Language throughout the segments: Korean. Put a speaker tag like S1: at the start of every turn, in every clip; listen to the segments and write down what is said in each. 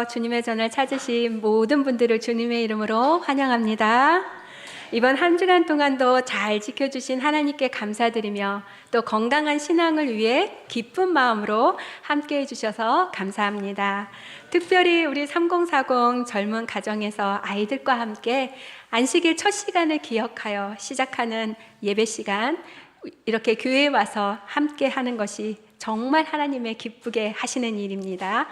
S1: 주님의 전을 찾으신 모든 분들을 주님의 이름으로 환영합니다. 이번 한 주간 동안도 잘 지켜주신 하나님께 감사드리며 또 건강한 신앙을 위해 기쁜 마음으로 함께 해주셔서 감사합니다. 특별히 우리 3040 젊은 가정에서 아이들과 함께 안식일 첫 시간을 기억하여 시작하는 예배 시간, 이렇게 교회에 와서 함께 하는 것이 정말 하나님의 기쁘게 하시는 일입니다.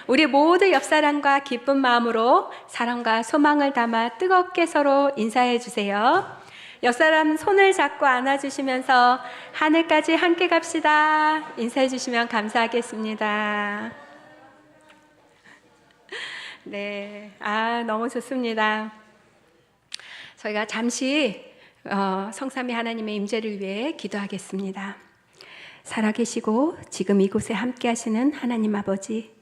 S1: 우리 모두 옆사람과 기쁜 마음으로 사랑과 소망을 담아 뜨겁게 서로 인사해 주세요. 옆사람 손을 잡고 안아주시면서 하늘까지 함께 갑시다 인사해 주시면 감사하겠습니다. 네, 너무 좋습니다. 저희가 잠시 성삼위 하나님의 임재를 위해 기도하겠습니다. 살아계시고 지금 이곳에 함께 하시는 하나님 아버지,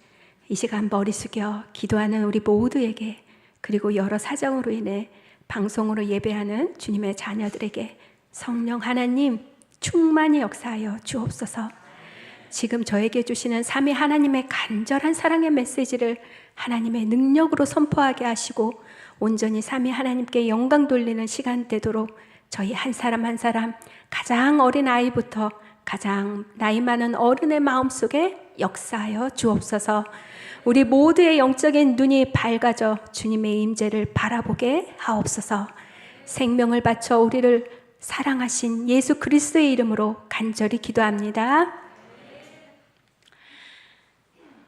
S1: 이 시간 머리 숙여 기도하는 우리 모두에게, 그리고 여러 사정으로 인해 방송으로 예배하는 주님의 자녀들에게 성령 하나님 충만히 역사하여 주옵소서. 지금 저에게 주시는 삼위 하나님의 간절한 사랑의 메시지를 하나님의 능력으로 선포하게 하시고 온전히 삼위 하나님께 영광 돌리는 시간 되도록 저희 한 사람 한 사람, 가장 어린 아이부터 가장 나이 많은 어른의 마음속에 역사하여 주옵소서. 우리 모두의 영적인 눈이 밝아져 주님의 임재를 바라보게 하옵소서. 생명을 바쳐 우리를 사랑하신 예수 그리스도의 이름으로 간절히 기도합니다.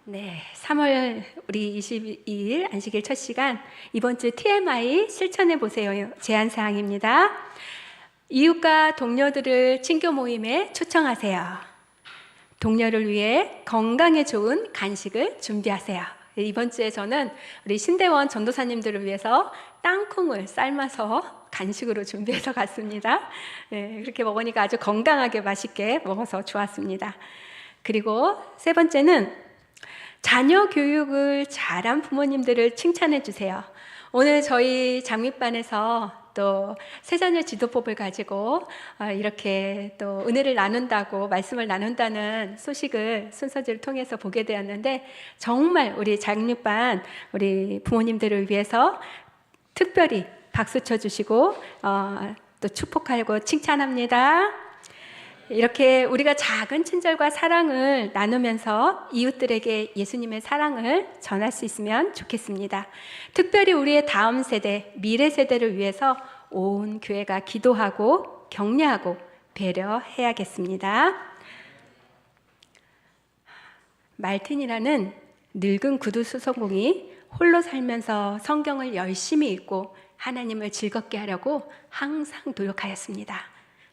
S1: 네, 3월 우리 22일 안식일 첫 시간, 이번 주 TMI 실천해 보세요 제안사항입니다. 이웃과 동료들을 친교 모임에 초청하세요. 동료를 위해 건강에 좋은 간식을 준비하세요. 이번 주에 저는 우리 신대원 전도사님들을 위해서 땅콩을 삶아서 간식으로 준비해서 갔습니다. 네, 그렇게 먹으니까 아주 건강하게 맛있게 먹어서 좋았습니다. 그리고 세 번째는 자녀 교육을 잘한 부모님들을 칭찬해 주세요. 오늘 저희 장밋반에서 또 세자녀 지도법을 가지고 이렇게 또 은혜를 나눈다고, 말씀을 나눈다는 소식을 순서지를 통해서 보게 되었는데, 정말 우리 장밋반 우리 부모님들을 위해서 특별히 박수 쳐주시고 또 축복하고 칭찬합니다. 이렇게 우리가 작은 친절과 사랑을 나누면서 이웃들에게 예수님의 사랑을 전할 수 있으면 좋겠습니다. 특별히 우리의 다음 세대, 미래 세대를 위해서 온 교회가 기도하고 격려하고 배려해야겠습니다. 말틴이라는 늙은 구두 수선공이 홀로 살면서 성경을 열심히 읽고 하나님을 즐겁게 하려고 항상 노력하였습니다.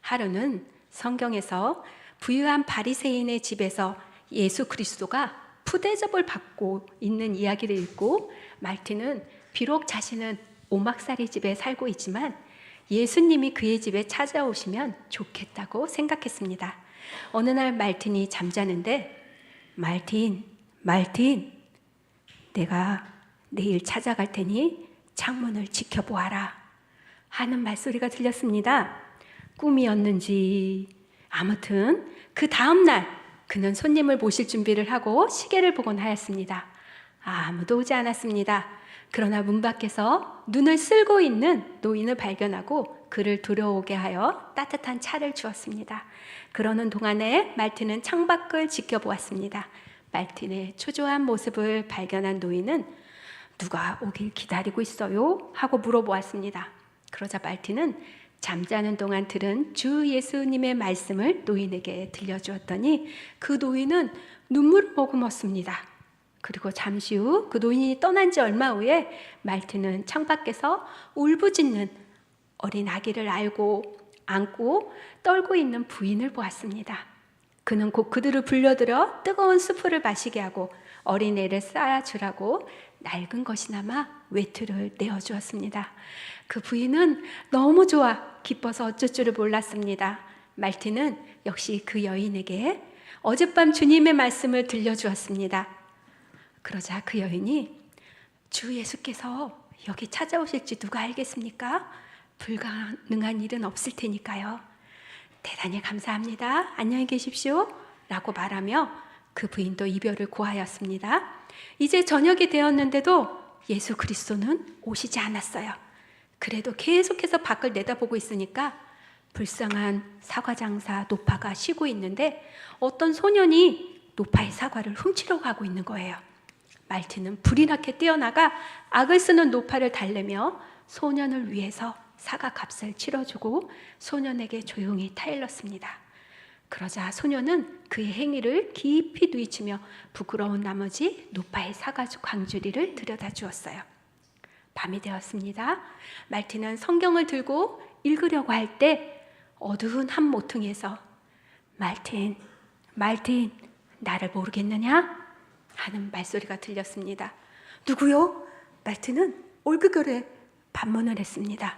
S1: 하루는 성경에서 부유한 바리새인의 집에서 예수 그리스도가 푸대접을 받고 있는 이야기를 읽고, 말틴은 비록 자신은 오막살이 집에 살고 있지만 예수님이 그의 집에 찾아오시면 좋겠다고 생각했습니다. 어느 날 말틴이 잠자는데, 말틴, 내가 내일 찾아갈 테니 창문을 지켜보아라 하는 말소리가 들렸습니다. 꿈이었는지 아무튼 그 다음날 그는 손님을 모실 준비를 하고 시계를 보곤 하였습니다. 아무도 오지 않았습니다. 그러나 문 밖에서 눈을 쓸고 있는 노인을 발견하고 그를 들어오게 하여 따뜻한 차를 주었습니다. 그러는 동안에 말틴은 창밖을 지켜보았습니다. 말틴의 초조한 모습을 발견한 노인은 누가 오길 기다리고 있어요? 하고 물어보았습니다. 그러자 말틴은 잠자는 동안 들은 주 예수님의 말씀을 노인에게 들려주었더니 그 노인은 눈물을 머금었습니다. 그리고 잠시 후 그 노인이 떠난 지 얼마 후에 말틴은 창밖에서 울부짖는 어린 아기를 안고 떨고 있는 부인을 보았습니다. 그는 곧 그들을 불러들여 뜨거운 수프를 마시게 하고 어린애를 쌓아주라고 낡은 것이나마 외투를 내어주었습니다. 그 부인은 너무 좋아 기뻐서 어쩔 줄을 몰랐습니다. 말틴은 역시 그 여인에게 어젯밤 주님의 말씀을 들려주었습니다. 그러자 그 여인이 주 예수께서 여기 찾아오실지 누가 알겠습니까? 불가능한 일은 없을 테니까요. 대단히 감사합니다. 안녕히 계십시오 라고 말하며 그 부인도 이별을 고하였습니다. 이제 저녁이 되었는데도 예수 그리스도는 오시지 않았어요. 그래도 계속해서 밖을 내다보고 있으니까 불쌍한 사과장사 노파가 쉬고 있는데 어떤 소년이 노파의 사과를 훔치러 가고 있는 거예요. 말티는 불이 나게 뛰어나가 악을 쓰는 노파를 달래며 소년을 위해서 사과 값을 치러주고 소년에게 조용히 타일렀습니다. 그러자 소년은 그의 행위를 깊이 뉘우치며 부끄러운 나머지 노파의 사과 광주리를 들여다 주었어요. 밤이 되었습니다. 말티는 성경을 들고 읽으려고 할 때 어두운 한 모퉁이에서 말틴, 나를 모르겠느냐? 하는 말소리가 들렸습니다. 누구요? 말틴은 올그결에 반문을 했습니다.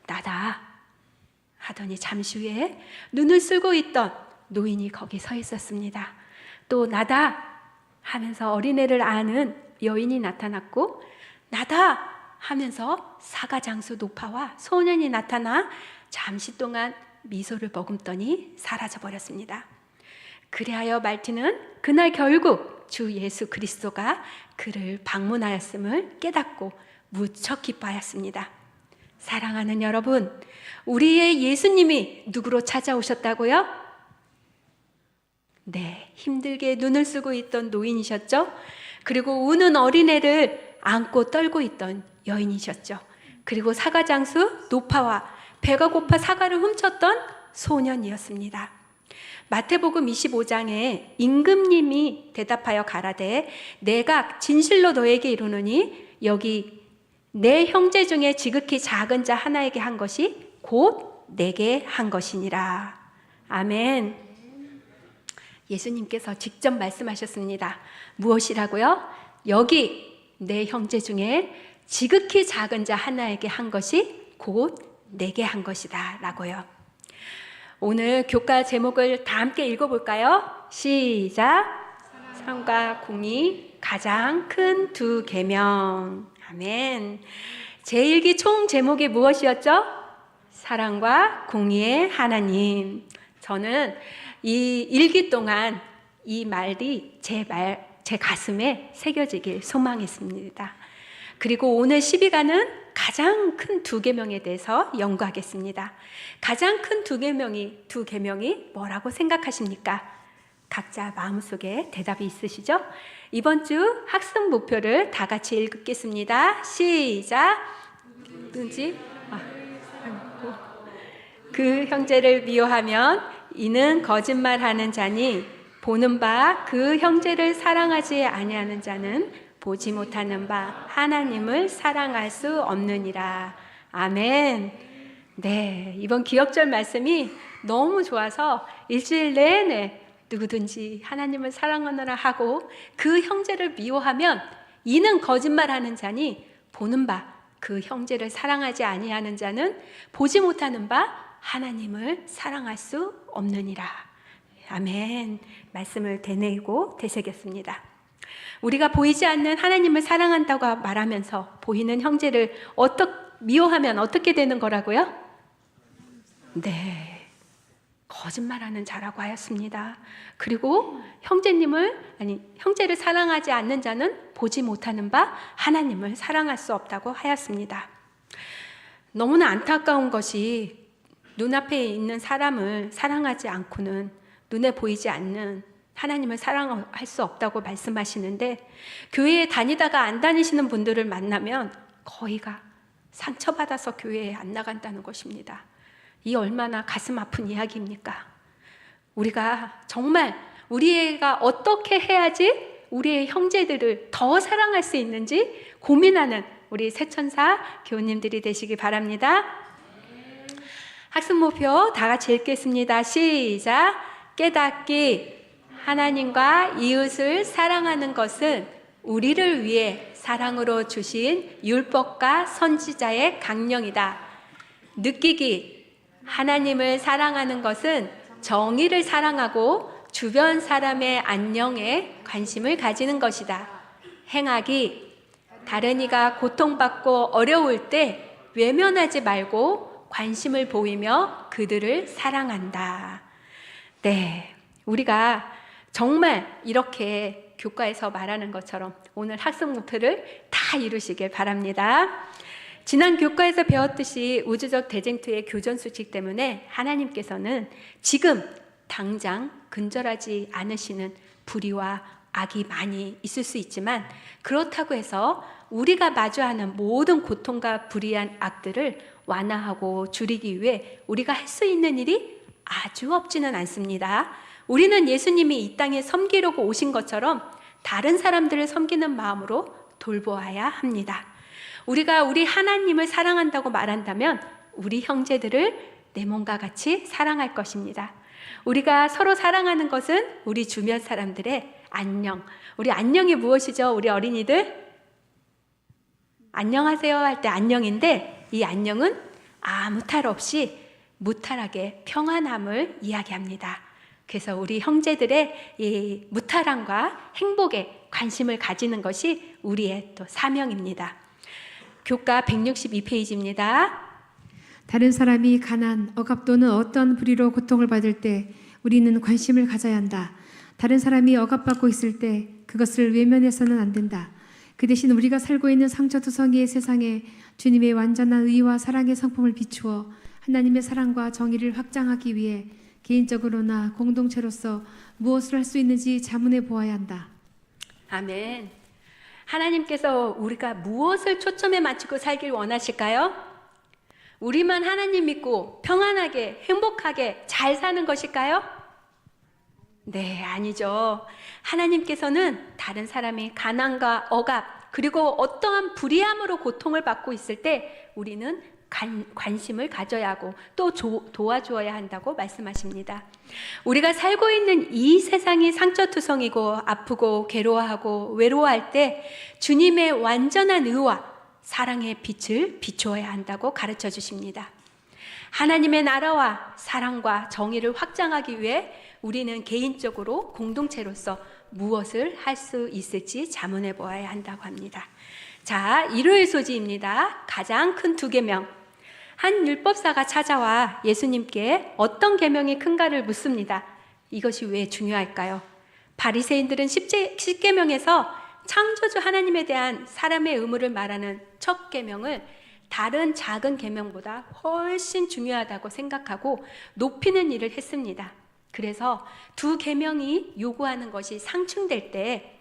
S1: 나다 하더니 잠시 후에 눈을 쓸고 있던 노인이 거기 서 있었습니다. 또 나다 하면서 어린애를 아는 여인이 나타났고 나다 하면서 사과장수 노파와 소년이 나타나 잠시 동안 미소를 머금더니 사라져버렸습니다. 그리하여 말티는 그날 결국 주 예수 그리스도가 그를 방문하였음을 깨닫고 무척 기뻐하였습니다. 사랑하는 여러분, 우리의 예수님이 누구로 찾아오셨다고요? 네, 힘들게 눈을 쓰고 있던 노인이셨죠? 그리고 우는 어린애를 안고 떨고 있던 여인이셨죠. 그리고 사과장수 노파와 배가 고파 사과를 훔쳤던 소년이었습니다. 마태복음 25장에 임금님이 대답하여 가라되 내가 진실로 너에게 이르노니 여기 내 형제 중에 지극히 작은 자 하나에게 한 것이 곧 내게 한 것이니라. 아멘. 예수님께서 직접 말씀하셨습니다. 무엇이라고요? 여기 내 형제 중에 지극히 작은 자 하나에게 한 것이 곧 내게 한 것이다 라고요. 오늘 교과 제목을 다 함께 읽어볼까요? 시작. 사랑과 공의 가장 큰 두 계명. 아멘. 제1기 총 제목이 무엇이었죠? 사랑과 공의의 하나님. 저는 이 일기 동안 이 말이 제 가슴에 새겨지길 소망했습니다. 그리고 오늘 12가는 가장 큰 두 계명에 대해서 연구하겠습니다. 가장 큰 두 계명이 뭐라고 생각하십니까? 각자 마음속에 대답이 있으시죠? 이번 주 학습 목표를 다 같이 읽겠습니다. 시작. 그 형제를 미워하면 이는 거짓말하는 자니 보는 바 그 형제를 사랑하지 아니하는 자는 보지 못하는 바 하나님을 사랑할 수 없느니라. 아멘. 네, 이번 기억절 말씀이 너무 좋아서 일주일 내내 누구든지 하나님을 사랑하느라 하고 그 형제를 미워하면 이는 거짓말하는 자니 보는 바 그 형제를 사랑하지 아니하는 자는 보지 못하는 바 하나님을 사랑할 수 없느니라. 아멘. 말씀을 되뇌이고 되새겼습니다. 우리가 보이지 않는 하나님을 사랑한다고 말하면서 보이는 형제를 미워하면 어떻게 되는 거라고요? 네, 거짓말하는 자라고 하였습니다. 그리고 형제를 사랑하지 않는 자는 보지 못하는 바 하나님을 사랑할 수 없다고 하였습니다. 너무나 안타까운 것이 눈앞에 있는 사람을 사랑하지 않고는 눈에 보이지 않는 하나님을 사랑할 수 없다고 말씀하시는데, 교회에 다니다가 안 다니시는 분들을 만나면 거의가 상처받아서 교회에 안 나간다는 것입니다. 이 얼마나 가슴 아픈 이야기입니까? 우리가 정말 우리가 어떻게 해야지 우리의 형제들을 더 사랑할 수 있는지 고민하는 우리 새천사 교우님들이 되시기 바랍니다. 학습 목표 다 같이 읽겠습니다. 시작. 깨닫기. 하나님과 이웃을 사랑하는 것은 우리를 위해 사랑으로 주신 율법과 선지자의 강령이다. 느끼기. 하나님을 사랑하는 것은 정의를 사랑하고 주변 사람의 안녕에 관심을 가지는 것이다. 행하기. 다른 이가 고통받고 어려울 때 외면하지 말고 관심을 보이며 그들을 사랑한다. 네, 우리가 정말 이렇게 교과에서 말하는 것처럼 오늘 학습 목표를 다 이루시길 바랍니다. 지난 교과에서 배웠듯이 우주적 대쟁투의 교전 수칙 때문에 하나님께서는 지금 당장 근절하지 않으시는 불의와 악이 많이 있을 수 있지만, 그렇다고 해서 우리가 마주하는 모든 고통과 불의한 악들을 완화하고 줄이기 위해 우리가 할 수 있는 일이 아주 없지는 않습니다. 우리는 예수님이 이 땅에 섬기려고 오신 것처럼 다른 사람들을 섬기는 마음으로 돌보아야 합니다. 우리가 우리 하나님을 사랑한다고 말한다면 우리 형제들을 내 몸과 같이 사랑할 것입니다. 우리가 서로 사랑하는 것은 우리 주변 사람들의 안녕. 우리 안녕이 무엇이죠? 우리 어린이들? 안녕하세요 할 때 안녕인데, 이 안녕은 아무 탈 없이 무탈하게 평안함을 이야기합니다. 그래서 우리 형제들의 이 무탈함과 행복에 관심을 가지는 것이 우리의 또 사명입니다. 교과 162페이지입니다.
S2: 다른 사람이 가난, 억압 또는 어떤 불의로 고통을 받을 때 우리는 관심을 가져야 한다. 다른 사람이 억압받고 있을 때 그것을 외면해서는 안 된다. 그 대신 우리가 살고 있는 상처투성이의 세상에 주님의 완전한 의와 사랑의 성품을 비추어 하나님의 사랑과 정의를 확장하기 위해 개인적으로나 공동체로서 무엇을 할 수 있는지 자문해 보아야 한다.
S1: 아멘. 하나님께서 우리가 무엇을 초점에 맞추고 살길 원하실까요? 우리만 하나님 믿고 평안하게 행복하게 잘 사는 것일까요? 네, 아니죠. 하나님께서는 다른 사람이 가난과 억압 그리고 어떠한 불의함으로 고통을 받고 있을 때 우리는 관심을 가져야 하고 또 도와주어야 한다고 말씀하십니다. 우리가 살고 있는 이 세상이 상처투성이고 아프고 괴로워하고 외로워할 때 주님의 완전한 의와 사랑의 빛을 비추어야 한다고 가르쳐 주십니다. 하나님의 나라와 사랑과 정의를 확장하기 위해 우리는 개인적으로 공동체로서 무엇을 할 수 있을지 자문해 보아야 한다고 합니다. 자, 일요일 소지입니다. 가장 큰 두 계명. 한 율법사가 찾아와 예수님께 어떤 계명이 큰가를 묻습니다. 이것이 왜 중요할까요? 바리새인들은 십계명에서 창조주 하나님에 대한 사람의 의무를 말하는 첫 계명을 다른 작은 계명보다 훨씬 중요하다고 생각하고 높이는 일을 했습니다. 그래서 두 계명이 요구하는 것이 상충될 때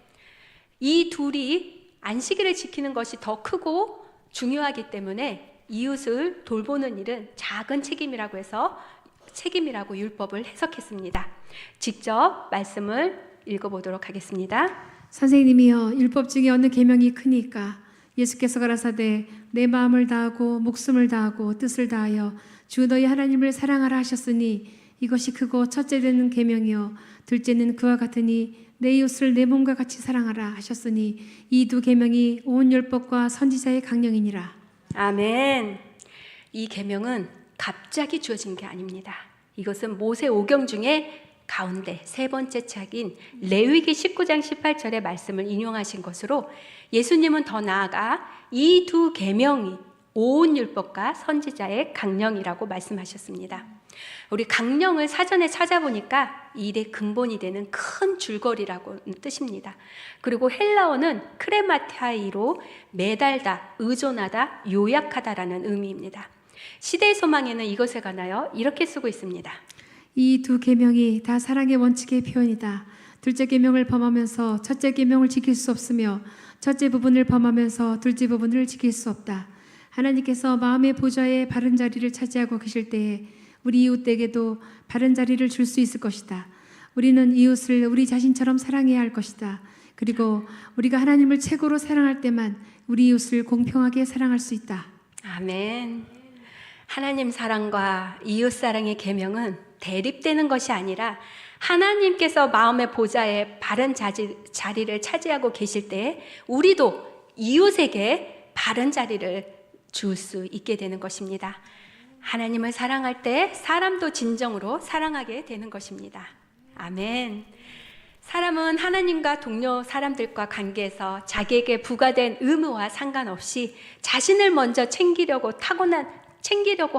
S1: 이 둘이 안식일을 지키는 것이 더 크고 중요하기 때문에 이웃을 돌보는 일은 작은 책임이라고 해서 책임이라고 율법을 해석했습니다. 직접 말씀을 읽어보도록 하겠습니다.
S2: 선생님이여, 율법 중에 어느 계명이 크니까? 예수께서 가라사대 내 마음을 다하고 목숨을 다하고 뜻을 다하여 주 너희 하나님을 사랑하라 하셨으니 이것이 크고 첫째 되는 계명이요 둘째는 그와 같으니 내 이웃을 내 몸과 같이 사랑하라 하셨으니 이 두 계명이 온 율법과 선지자의 강령이니라.
S1: 아멘. 이 계명은 갑자기 주어진 게 아닙니다. 이것은 모세 오경 중에 가운데 세 번째 책인 레위기 19장 18절의 말씀을 인용하신 것으로 예수님은 더 나아가 이 두 계명이 온 율법과 선지자의 강령이라고 말씀하셨습니다. 우리 강령을 사전에 찾아보니까 일의 근본이 되는 큰 줄거리라고 뜻입니다. 그리고 헬라어는 크레마타이로 매달다, 의존하다, 요약하다라는 의미입니다. 시대의 소망에는 이것에 관하여 이렇게 쓰고 있습니다.
S2: 이 두 계명이 다 사랑의 원칙의 표현이다. 둘째 계명을 범하면서 첫째 계명을 지킬 수 없으며 첫째 부분을 범하면서 둘째 부분을 지킬 수 없다. 하나님께서 마음의 보좌에 바른 자리를 차지하고 계실 때에 우리 이웃에게도 바른 자리를 줄 수 있을 것이다. 우리는 이웃을 우리 자신처럼 사랑해야 할 것이다. 그리고 우리가 하나님을 최고로 사랑할 때만 우리 이웃을 공평하게 사랑할 수 있다.
S1: 아멘. 하나님 사랑과 이웃 사랑의 계명은 대립되는 것이 아니라 하나님께서 마음의 보좌에 바른 자리를 차지하고 계실 때 우리도 이웃에게 바른 자리를 줄 수 있게 되는 것입니다. 하나님을 사랑할 때 사람도 진정으로 사랑하게 되는 것입니다. 아멘. 사람은 하나님과 동료 사람들과 관계에서 자기에게 부과된 의무와 상관없이 자신을 먼저 챙기려고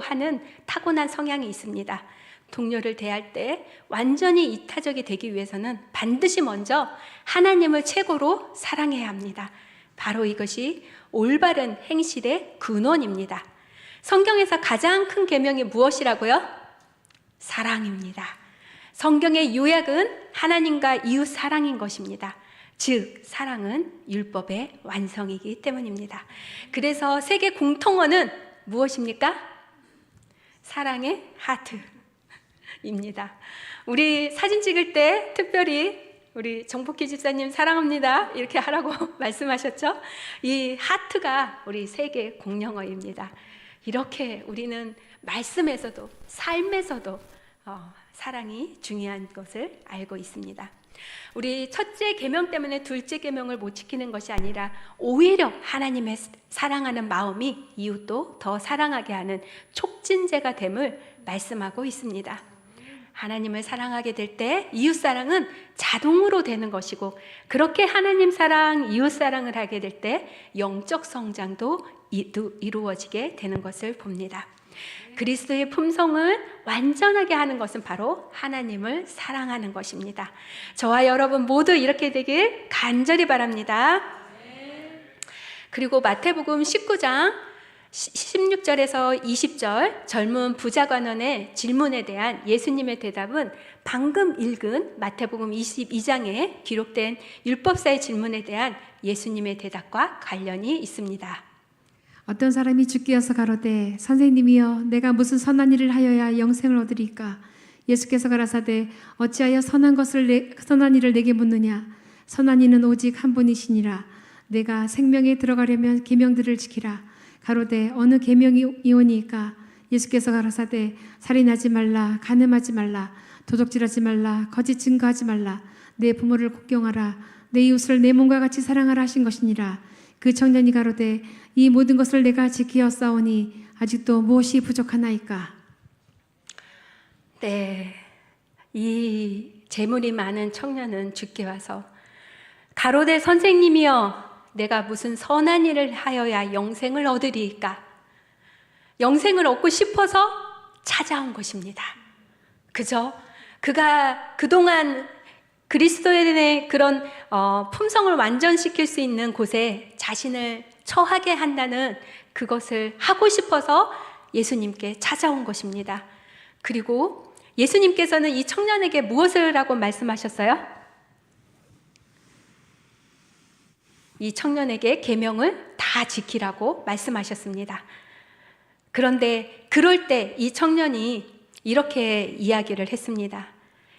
S1: 하는 타고난 성향이 있습니다. 동료를 대할 때 완전히 이타적이 되기 위해서는 반드시 먼저 하나님을 최고로 사랑해야 합니다. 바로 이것이 올바른 행실의 근원입니다. 성경에서 가장 큰 계명이 무엇이라고요? 사랑입니다. 성경의 요약은 하나님과 이웃 사랑인 것입니다. 즉, 사랑은 율법의 완성이기 때문입니다. 그래서 세계 공통어는 무엇입니까? 사랑의 하트입니다. 우리 사진 찍을 때 특별히 우리 정복희 집사님 사랑합니다 이렇게 하라고 말씀하셨죠? 이 하트가 우리 세계 공용어입니다. 이렇게 우리는 말씀에서도 삶에서도 사랑이 중요한 것을 알고 있습니다. 우리 첫째 계명 때문에 둘째 계명을 못 지키는 것이 아니라 오히려 하나님의 사랑하는 마음이 이웃도 더 사랑하게 하는 촉진제가 됨을 말씀하고 있습니다. 하나님을 사랑하게 될 때 이웃 사랑은 자동으로 되는 것이고, 그렇게 하나님 사랑, 이웃 사랑을 하게 될 때 영적 성장도 이루어지게 되는 것을 봅니다. 그리스도의 품성을 완전하게 하는 것은 바로 하나님을 사랑하는 것입니다. 저와 여러분 모두 이렇게 되길 간절히 바랍니다. 그리고 마태복음 19장 16절에서 20절 젊은 부자 관원의 질문에 대한 예수님의 대답은 방금 읽은 마태복음 22장에 기록된 율법사의 질문에 대한 예수님의 대답과 관련이 있습니다.
S2: 어떤 사람이 죽게 여서 가로되 선생님이여 내가 무슨 선한 일을 하여야 영생을 얻으리까? 예수께서 가라사대 어찌하여 선한 일을 내게 묻느냐? 선한 이는 오직 한 분이시니라. 내가 생명에 들어가려면 계명들을 지키라. 가로되 어느 계명이오니까? 예수께서 가라사대 살인하지 말라, 간음하지 말라, 도적질하지 말라, 거짓 증거하지 말라, 내 부모를 공경하라, 내 이웃을 내 몸과 같이 사랑하라 하신 것이니라. 그 청년이 가로되 이 모든 것을 내가 지키었사오니 아직도 무엇이 부족하나이까?
S1: 네, 이 재물이 많은 청년은 죽게 와서 가로되 선생님이여 내가 무슨 선한 일을 하여야 영생을 얻으리이까? 영생을 얻고 싶어서 찾아온 것입니다. 그죠? 그가 그동안 그리스도인의 그런 품성을 완전시킬 수 있는 곳에 자신을 처하게 한다는 그것을 하고 싶어서 예수님께 찾아온 것입니다. 그리고 예수님께서는 이 청년에게 무엇을 하고 말씀하셨어요? 이 청년에게 계명을 다 지키라고 말씀하셨습니다. 그런데 그럴 때 이 청년이 이렇게 이야기를 했습니다.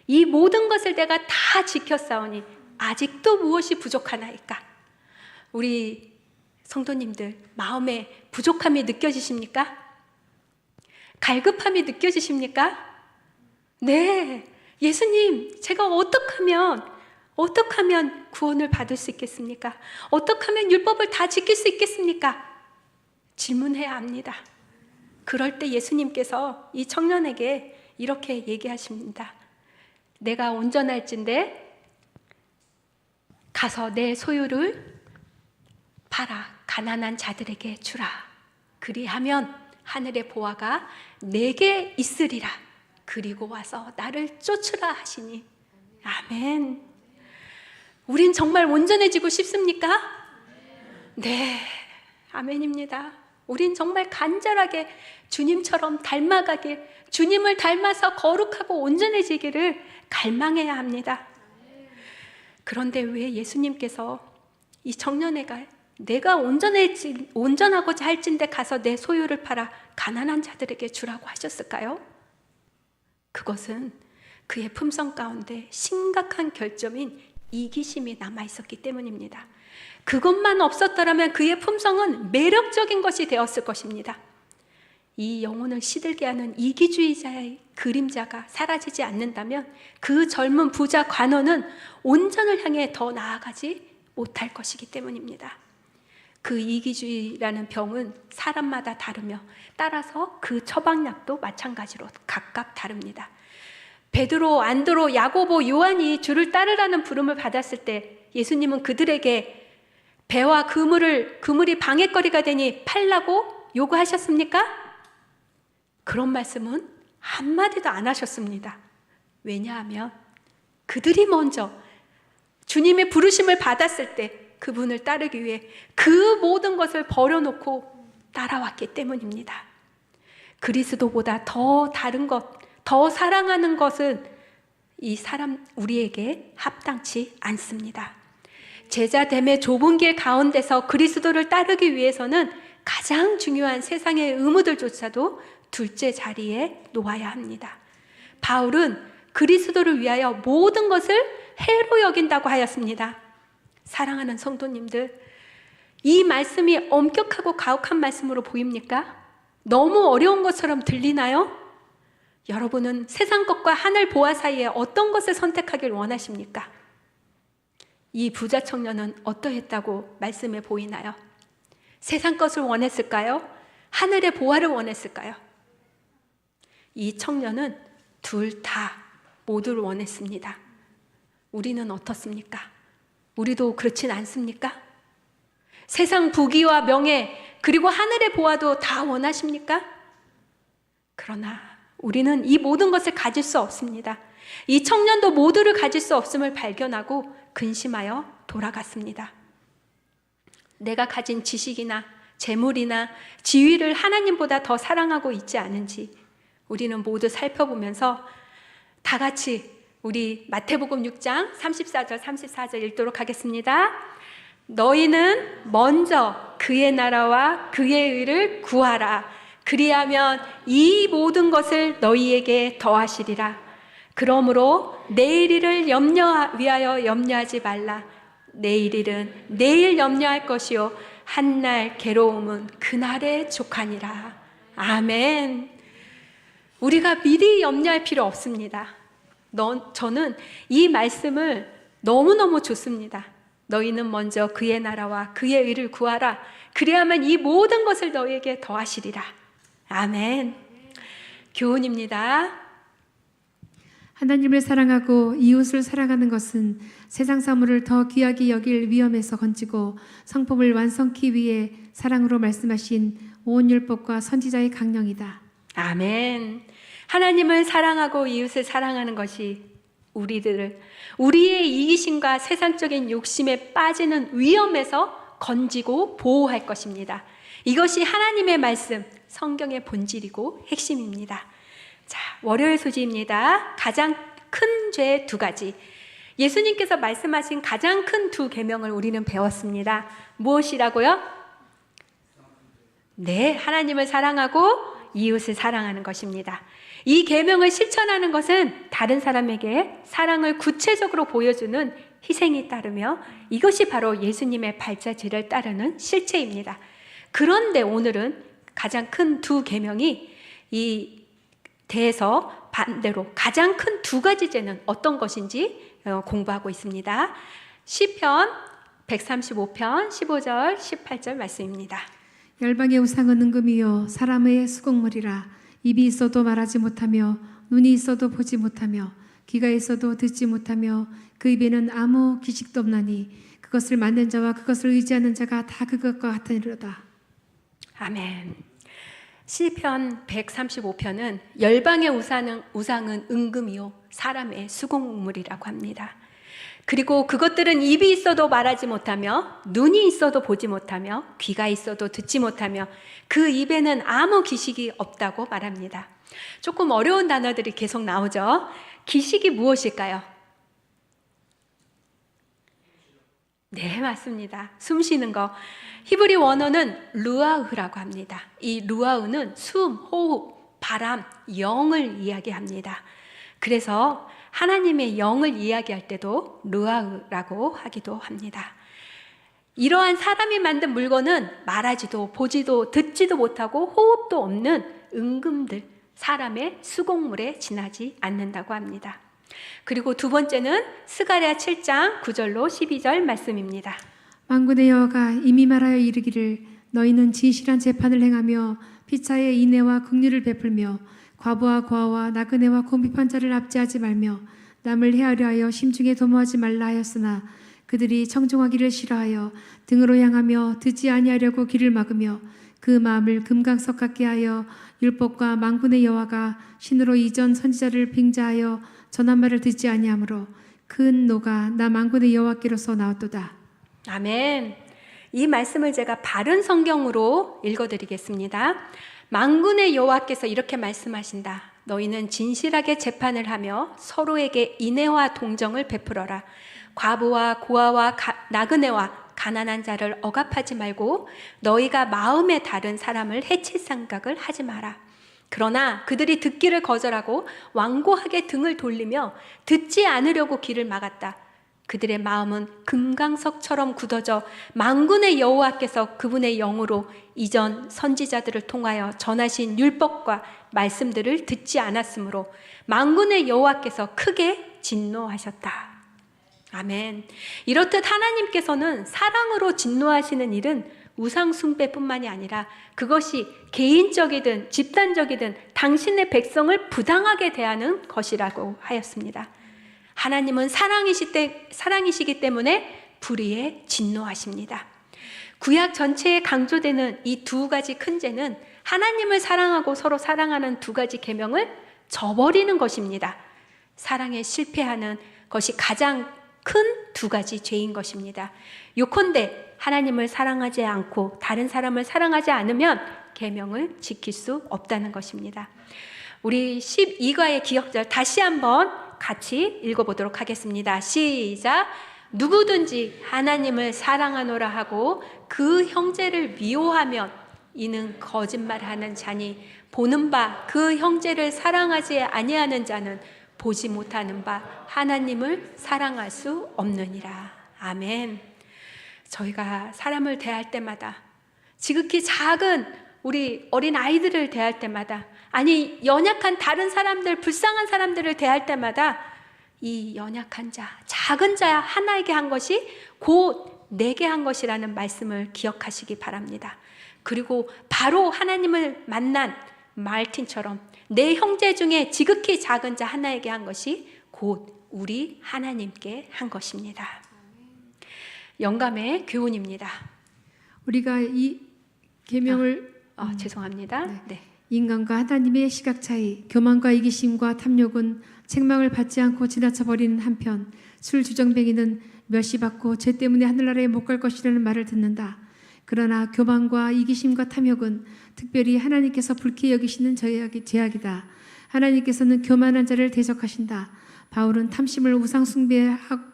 S1: 이 모든 것을 내가 다 지켰사오니 아직도 무엇이 부족하나이까? 우리 성도님들 마음에 부족함이 느껴지십니까? 갈급함이 느껴지십니까? 네, 예수님 제가 어떻게 하면 구원을 받을 수 있겠습니까? 어떻게 하면 율법을 다 지킬 수 있겠습니까? 질문해야 합니다. 그럴 때 예수님께서 이 청년에게 이렇게 얘기하십니다. 내가 온전할진대 가서 내 소유를 팔아 가난한 자들에게 주라. 그리하면 하늘의 보화가 내게 있으리라. 그리고 와서 나를 쫓으라 하시니. 아멘. 우린 정말 온전해지고 싶습니까? 네, 아멘입니다. 우린 정말 간절하게 주님처럼 닮아가길, 주님을 닮아서 거룩하고 온전해지기를 갈망해야 합니다. 그런데 왜 예수님께서 이 청년애가 내가 온전하고자 할진대 가서 내 소유를 팔아 가난한 자들에게 주라고 하셨을까요? 그것은 그의 품성 가운데 심각한 결점인 이기심이 남아있었기 때문입니다. 그것만 없었더라면 그의 품성은 매력적인 것이 되었을 것입니다. 이 영혼을 시들게 하는 이기주의자의 그림자가 사라지지 않는다면 그 젊은 부자 관원은 온전을 향해 더 나아가지 못할 것이기 때문입니다. 그 이기주의라는 병은 사람마다 다르며 따라서 그 처방약도 마찬가지로 각각 다릅니다. 베드로, 안드로, 야고보, 요한이 주를 따르라는 부름을 받았을 때 예수님은 그들에게 배와 그물이 방해거리가 되니 팔라고 요구하셨습니까? 그런 말씀은 한마디도 안 하셨습니다. 왜냐하면 그들이 먼저 주님의 부르심을 받았을 때 그분을 따르기 위해 그 모든 것을 버려놓고 따라왔기 때문입니다. 그리스도보다 더 다른 것, 더 사랑하는 것은 우리에게 합당치 않습니다. 제자됨의 좁은 길 가운데서 그리스도를 따르기 위해서는 가장 중요한 세상의 의무들조차도 둘째 자리에 놓아야 합니다. 바울은 그리스도를 위하여 모든 것을 해로 여긴다고 하였습니다. 사랑하는 성도님들, 이 말씀이 엄격하고 가혹한 말씀으로 보입니까? 너무 어려운 것처럼 들리나요? 여러분은 세상 것과 하늘 보화 사이에 어떤 것을 선택하길 원하십니까? 이 부자 청년은 어떠했다고 말씀해 보이나요? 세상 것을 원했을까요? 하늘의 보화를 원했을까요? 이 청년은 둘 다 모두를 원했습니다. 우리는 어떻습니까? 우리도 그렇진 않습니까? 세상 부귀와 명예 그리고 하늘의 보화도 다 원하십니까? 그러나 우리는 이 모든 것을 가질 수 없습니다. 이 청년도 모두를 가질 수 없음을 발견하고 근심하여 돌아갔습니다. 내가 가진 지식이나 재물이나 지위를 하나님보다 더 사랑하고 있지 않은지 우리는 모두 살펴보면서 다 같이 우리 마태복음 6장 34절 읽도록 하겠습니다. 너희는 먼저 그의 나라와 그의 의를 구하라. 그리하면 이 모든 것을 너희에게 더하시리라. 그러므로 내일 일을 위하여 염려하지 말라. 내일 일은 내일 염려할 것이요 한날 괴로움은 그날에 족하니라. 아멘. 우리가 미리 염려할 필요 없습니다. 저는 이 말씀을 너무너무 좋습니다. 너희는 먼저 그의 나라와 그의 의를 구하라. 그리하면 이 모든 것을 너희에게 더하시리라. 아멘. 교훈입니다.
S2: 하나님을 사랑하고 이웃을 사랑하는 것은 세상 사물을 더 귀하게 여길 위험에서 건지고 성품을 완성케 위해 사랑으로 말씀하신 온 율법과 선지자의 강령이다.
S1: 아멘. 하나님을 사랑하고 이웃을 사랑하는 것이 우리의 이기심과 세상적인 욕심에 빠지는 위험에서 건지고 보호할 것입니다. 이것이 하나님의 말씀, 성경의 본질이고 핵심입니다. 자, 월요일 소지입니다. 가장 큰 죄 2가지. 예수님께서 말씀하신 가장 큰 2계명을 우리는 배웠습니다. 무엇이라고요? 네, 하나님을 사랑하고 이웃을 사랑하는 것입니다. 이 계명을 실천하는 것은 다른 사람에게 사랑을 구체적으로 보여주는 희생이 따르며 이것이 바로 예수님의 발자취를 따르는 실체입니다. 그런데 오늘은 가장 큰 2계명이 이 대해서 반대로 가장 큰 2가지 죄는 어떤 것인지 공부하고 있습니다. 시편 135편 15절 18절 말씀입니다.
S2: 열방의 우상은 은금이요 사람의 수공물이라. 입이 있어도 말하지 못하며 눈이 있어도 보지 못하며 귀가 있어도 듣지 못하며 그 입에는 아무 기식도 없나니 그것을 만든 자와 그것을 의지하는 자가 다 그것과 같으리로다.
S1: 아멘. 시편 135편은 열방의 우상은 은금이요 사람의 수공물이라고 합니다. 그리고 그것들은 입이 있어도 말하지 못하며 눈이 있어도 보지 못하며 귀가 있어도 듣지 못하며 그 입에는 아무 기식이 없다고 말합니다. 조금 어려운 단어들이 계속 나오죠. 기식이 무엇일까요? 네, 맞습니다. 숨 쉬는 거. 히브리 원어는 루아흐라고 합니다. 이 루아흐는 숨, 호흡, 바람, 영을 이야기합니다. 그래서 하나님의 영을 이야기할 때도 루아흐라고 하기도 합니다. 이러한 사람이 만든 물건은 말하지도 보지도 듣지도 못하고 호흡도 없는 은금들, 사람의 수공물에 지나지 않는다고 합니다. 그리고 2번째는 스가랴 7장 9절로 12절 말씀입니다.
S2: 만군의 여호와가 이미 말하여 이르기를 너희는 진실한 재판을 행하며 피차의 인애와 긍휼을 베풀며 과부와 고아와 나그네와 공핍한 자를 압제하지 말며 남을 해하려 하여 심중에 도모하지 말라 하였으나 그들이 청종하기를 싫어하여 등으로 향하며 듣지 아니하려고 귀를 막으며 그 마음을 금강석 같게 하여 율법과 만군의 여호와가 신으로 이전 선지자를 빙자하여 전한 말을 듣지 아니하므로 큰 노가 나 만군의 여호와께로서 나왔도다.
S1: 아멘. 이 말씀을 제가 바른 성경으로 읽어드리겠습니다. 만군의 여호와께서 이렇게 말씀하신다. 너희는 진실하게 재판을 하며 서로에게 인애와 동정을 베풀어라. 과부와 고아와 나그네와 가난한 자를 억압하지 말고 너희가 마음에 다른 사람을 해칠 생각을 하지 마라. 그러나 그들이 듣기를 거절하고 완고하게 등을 돌리며 듣지 않으려고 귀를 막았다. 그들의 마음은 금강석처럼 굳어져 만군의 여호와께서 그분의 영으로 이전 선지자들을 통하여 전하신 율법과 말씀들을 듣지 않았으므로 만군의 여호와께서 크게 진노하셨다. 아멘. 이렇듯 하나님께서는 사랑으로 진노하시는 일은 우상 숭배뿐만이 아니라 그것이 개인적이든 집단적이든 당신의 백성을 부당하게 대하는 것이라고 하였습니다. 하나님은 사랑이시기 때문에 불의에 진노하십니다. 구약 전체에 강조되는 이 두 가지 큰 죄는 하나님을 사랑하고 서로 사랑하는 두 가지 계명을 저버리는 것입니다. 사랑에 실패하는 것이 가장 큰 두 가지 죄인 것입니다. 요컨대 하나님을 사랑하지 않고 다른 사람을 사랑하지 않으면 계명을 지킬 수 없다는 것입니다. 우리 12과의 기억절 다시 한번 같이 읽어보도록 하겠습니다. 시작. 누구든지 하나님을 사랑하노라 하고 그 형제를 미워하면 이는 거짓말하는 자니 보는 바 그 형제를 사랑하지 아니하는 자는 보지 못하는 바 하나님을 사랑할 수 없느니라. 아멘. 저희가 사람을 대할 때마다 지극히 작은 우리 어린 아이들을 대할 때마다 아니 연약한 다른 사람들 불쌍한 사람들을 대할 때마다 이 연약한 자 작은 자 하나에게 한 것이 곧 내게 한 것이라는 말씀을 기억하시기 바랍니다. 그리고 바로 하나님을 만난 말틴처럼 내 형제 중에 지극히 작은 자 하나에게 한 것이 곧 우리 하나님께 한 것입니다. 영감의 교훈입니다.
S2: 우리가 이 계명을
S1: 죄송합니다. 네.
S2: 인간과 하나님의 시각 차이, 교만과 이기심과 탐욕은 책망을 받지 않고 지나쳐 버리는 한편 술 주정뱅이는 멸시받고 죄 때문에 하늘나라에 못 갈 것이라는 말을 듣는다. 그러나 교만과 이기심과 탐욕은 특별히 하나님께서 불쾌히 여기시는 죄악이다. 하나님께서는 교만한 자를 대적하신다. 바울은 탐심을 우상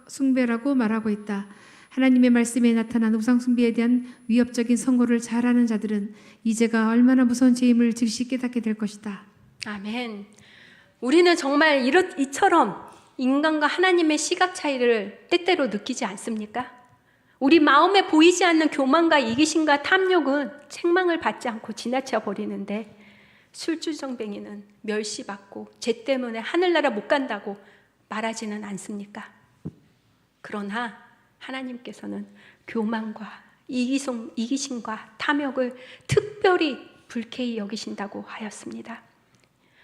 S2: 숭배라고 말하고 있다. 하나님의 말씀에 나타난 우상 숭배에 대한 위협적인 선고를 잘하는 자들은 이 죄가 얼마나 무서운 죄임을 즉시 깨닫게 될 것이다.
S1: 아멘. 우리는 정말 이처럼 인간과 하나님의 시각 차이를 때때로 느끼지 않습니까? 우리 마음에 보이지 않는 교만과 이기심과 탐욕은 책망을 받지 않고 지나쳐 버리는데 술주정뱅이는 멸시받고 죄 때문에 하늘나라 못 간다고 말하지는 않습니까? 그러나 하나님께서는 교만과 이기심과 탐욕을 특별히 불쾌히 여기신다고 하였습니다.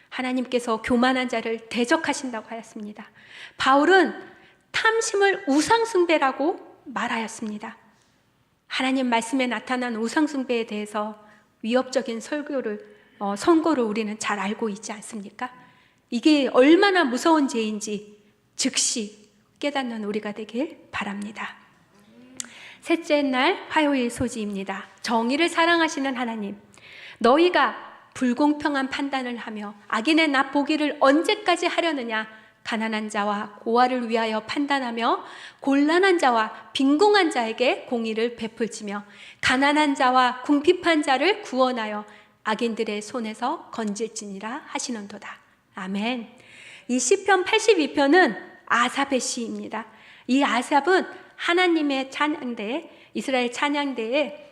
S1: 하나님께서 교만한 자를 대적하신다고 하였습니다. 바울은 탐심을 우상숭배라고 말하였습니다. 하나님 말씀에 나타난 우상숭배에 대해서 위협적인 선고를 우리는 잘 알고 있지 않습니까? 이게 얼마나 무서운 죄인지 즉시 깨닫는 우리가 되길 바랍니다. 셋째 날 화요일 소지입니다. 정의를 사랑하시는 하나님, 너희가 불공평한 판단을 하며 악인의 나 보기를 언제까지 하려느냐? 가난한 자와 고아를 위하여 판단하며 곤란한 자와 빈궁한 자에게 공의를 베풀지며 가난한 자와 궁핍한 자를 구원하여 악인들의 손에서 건질지니라 하시는도다. 아멘. 이 시편 82편은 아삽의 시입니다. 이 아삽은 하나님의 찬양대에 이스라엘 찬양대의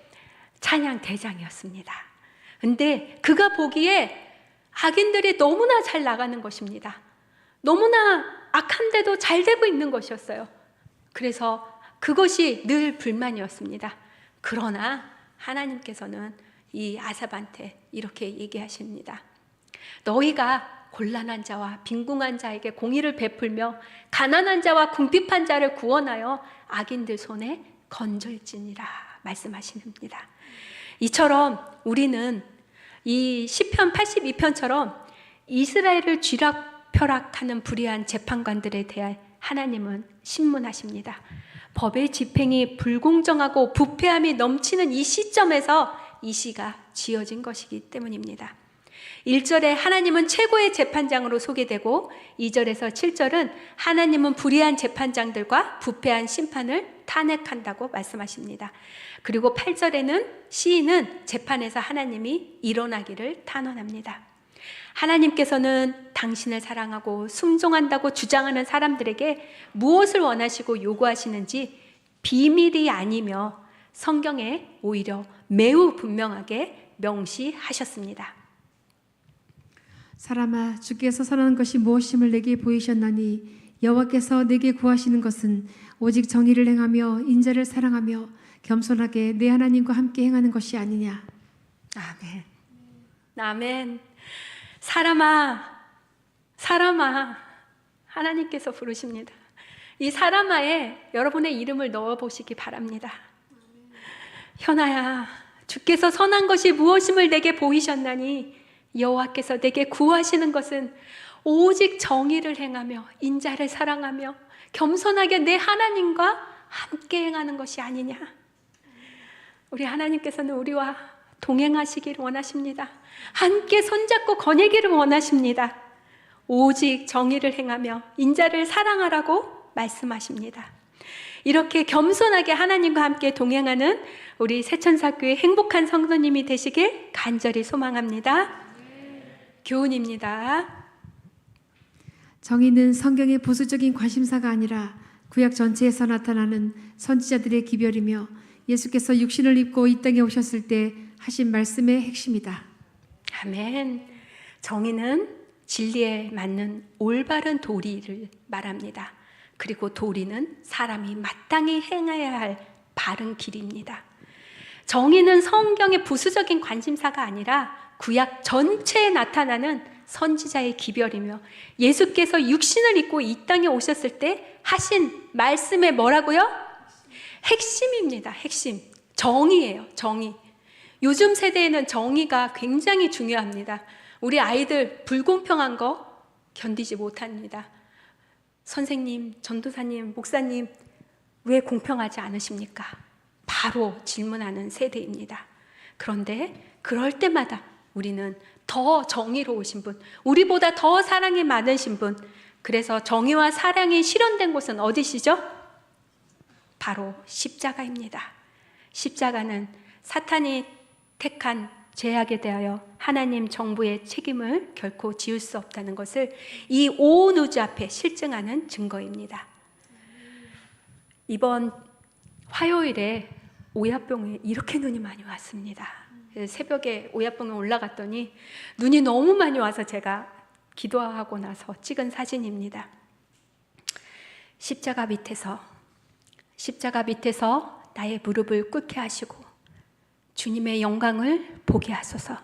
S1: 찬양대장이었습니다. 근데 그가 보기에 악인들이 너무나 잘 나가는 것입니다. 너무나 악한데도 잘 되고 있는 것이었어요. 그래서 그것이 늘 불만이었습니다. 그러나 하나님께서는 이 아삽한테 이렇게 얘기하십니다. 너희가 곤란한 자와 빈궁한 자에게 공의를 베풀며 가난한 자와 궁핍한 자를 구원하여 악인들 손에 건질지니라 말씀하십니다. 이처럼 우리는 이 시편 82편처럼 이스라엘을 쥐락펴락하는 불의한 재판관들에 대해 하나님은 신문하십니다. 법의 집행이 불공정하고 부패함이 넘치는 이 시점에서 이 시가 지어진 것이기 때문입니다. 1절에 하나님은 최고의 재판장으로 소개되고 2절에서 7절은 하나님은 불의한 재판장들과 부패한 심판을 탄핵한다고 말씀하십니다. 그리고 8절에는 시인은 재판에서 하나님이 일어나기를 탄원합니다. 하나님께서는 당신을 사랑하고 순종한다고 주장하는 사람들에게 무엇을 원하시고 요구하시는지 비밀이 아니며 성경에 오히려 매우 분명하게 명시하셨습니다.
S2: 사람아, 주께서 선한 것이 무엇임을 내게 보이셨나니 여호와께서 내게 구하시는 것은 오직 정의를 행하며 인자를 사랑하며 겸손하게 내 하나님과 함께 행하는 것이 아니냐.
S1: 아멘. 아멘. 사람아, 사람아, 하나님께서 부르십니다. 이 사람아에 여러분의 이름을 넣어 보시기 바랍니다. 현아야, 주께서 선한 것이 무엇임을 내게 보이셨나니 여호와께서 내게 구하시는 것은 오직 정의를 행하며 인자를 사랑하며 겸손하게 내 하나님과 함께 행하는 것이 아니냐. 우리 하나님께서는 우리와 동행하시기를 원하십니다. 함께 손잡고 거니기를 원하십니다. 오직 정의를 행하며 인자를 사랑하라고 말씀하십니다. 이렇게 겸손하게 하나님과 함께 동행하는 우리 새천사교회 행복한 성도님이 되시길 간절히 소망합니다. 교훈입니다.
S2: 정의는 성경의 보수적인 관심사가 아니라 구약 전체에서 나타나는 선지자들의 기별이며 예수께서 육신을 입고 이 땅에 오셨을 때 하신 말씀의 핵심이다.
S1: 아멘. 정의는 진리에 맞는 올바른 도리를 말합니다. 그리고 도리는 사람이 마땅히 행해야 할 바른 길입니다. 정의는 성경의 부수적인 관심사가 아니라 구약 전체에 나타나는 선지자의 기별이며 예수께서 육신을 입고 이 땅에 오셨을 때 하신 말씀의 뭐라고요? 핵심입니다. 핵심. 정의예요. 정의. 요즘 세대에는 정의가 굉장히 중요합니다. 우리 아이들 불공평한 거 견디지 못합니다. 선생님, 전도사님, 목사님, 왜 공평하지 않으십니까? 바로 질문하는 세대입니다. 그런데 그럴 때마다 우리는 더 정의로우신 분, 우리보다 더 사랑이 많으신 분, 그래서 정의와 사랑이 실현된 곳은 어디시죠? 바로 십자가입니다. 십자가는 사탄이 택한 죄악에 대하여 하나님 정부의 책임을 결코 지울 수 없다는 것을 이 온 우주 앞에 실증하는 증거입니다. 이번 화요일에 오얏병에 이렇게 눈이 많이 왔습니다. 새벽에 오얏병에 올라갔더니 눈이 너무 많이 와서 제가 기도하고 나서 찍은 사진입니다. 십자가 밑에서 나의 무릎을 꿇게 하시고 주님의 영광을 보게 하소서.